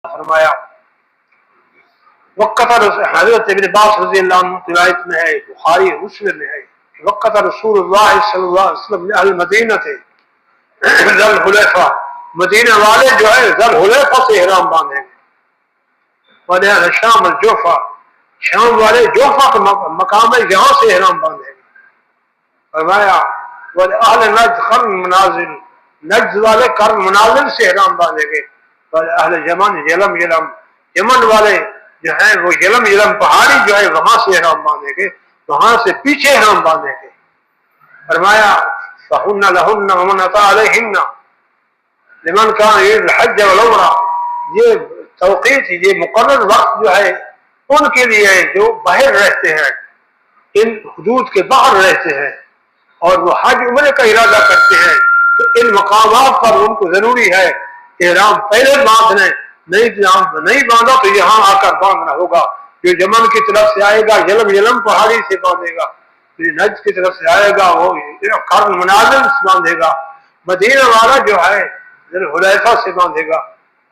فرمایا وقت حضرت ابن عباس رضی اللہ عنہ روایت میں ہے، بخاری مسلم میں ہے، وقت رسول اللہ صلی اللہ علیہ وسلم نے اہل مدینہ تھے ذل حلیفہ، مدینہ والے جو ہے ذل حلیفہ سے احرام باندھیں گے، والے اہل شام الجوفہ، شام والے جوفہ کا مقام ہے یہاں سے احرام باندھیں گے۔ فرمایا والے اہل نجد قرن منازل، نجد والے قرن منازل سے احرام باندھیں گے، والے اہل یمن یلم یلم، یمن والے جو ہیں وہ یلم یلم پہاڑی جو ہے وہاں سے احرام باندھیں گے، وہاں سے پیچھے احرام باندھیں گے۔ فرمایا فہن لہن ومن عطا علیہن لمن کان یرید الحج والعمرہ، یہ توقیت، یہ مقرر وقت جو ہے ان کے لیے جو باہر رہتے ہیں، ان حدود کے باہر رہتے ہیں اور وہ حج عمرے کا ارادہ کرتے ہیں، تو ان مقامات پر ان کو ضروری ہے احرام پہلے باندھ لیں، نہیں باندھا تو یہاں آ کر باندھنا ہوگا۔ جو یمن کی طرف سے آئے گا یلم یلم پہاڑی سے باندھے گا، جو نجد کی طرف سے آئے گا وہ قرن منازل سے باندھے گا، مدینہ والا جو ہے ذل حلیفہ سے باندھے گا،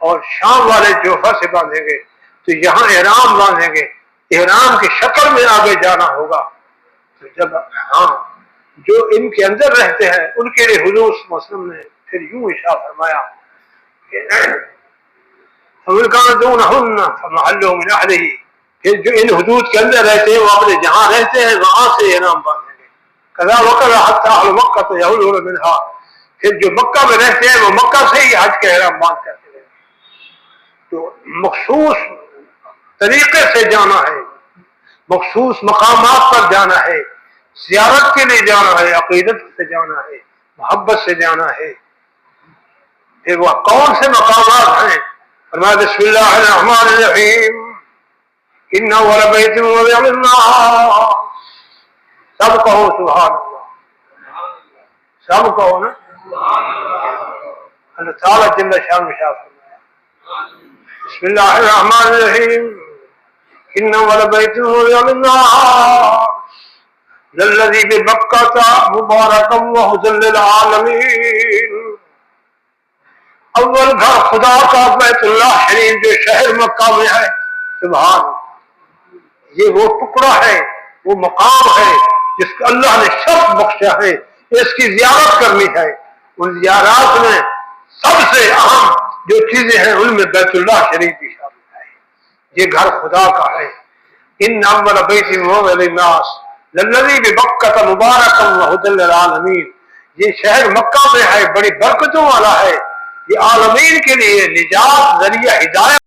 اور شام والے جوفہ سے باندھیں گے، تو یہاں احرام باندھیں گے، احرام کی شکل میں آگے جانا ہوگا۔ تو جب جو ان کے اندر رہتے ہیں ان کے لیے حضور صلی اللہ علیہ وسلم نے پھر یوں ارشاد فرمایا فَمَنْ كَانَ دُونَهُنَّ فَمَحَلُّهُ مِنْ أَهْلِهِ، پھر جو ان حدود کے اندر رہتے ہیں وہ اپنے جہاں رہتے ہیں وہاں سے احرام باندھیں گے۔ كَذَا وَكَذَا حَتَّى أَهْلُ مَكَّةَ يَحُلُّونَ مِنْهَا، پھر جو مکہ میں رہتے ہیں وہ مکہ سے ہی حج کا احرام باندھ کرتے ہیں۔ تو مخصوص طریقے سے جانا ہے، مخصوص مقامات پر جانا ہے، زیارت کے لیے جانا ہے، عقیدت سے جانا ہے، محبت سے جانا ہے۔ پھر وہ کون سے مقامات ہیں؟ فرمایا بسم اللہ الرحمن الرحیم ان اول بیت وضع للناس، سب کہو سبحان اللہ، سب کہو نا اللہ تعالیٰ جل شان میں شاہ فرمایا بسم اللہ الرحمن الرحیم ان اول بیت وضع للناس للذی ببکۃ مبارکا وہدی للعالمین، اول گھر خدا کا بیت اللہ شریف جو شہر مکہ میں ہے، سبحان، یہ وہ ٹکڑا ہے، وہ مقام ہے جس کو اللہ نے شرف بخشا ہے، اس کی زیارت کرنی ہے۔ ان زیارات میں سب سے اہم جو چیزیں ہیں ان میں بیت اللہ شریف بھی شامل ہے، یہ گھر خدا کا ہے۔ ان اول بیت وضع للناس للذی ببکۃ مبارکا وہدی للعالمین، یہ شہر مکہ میں ہے، بڑی برکتوں والا ہے، یہ عالمین کے لیے نجات، ذریعہ ہدایت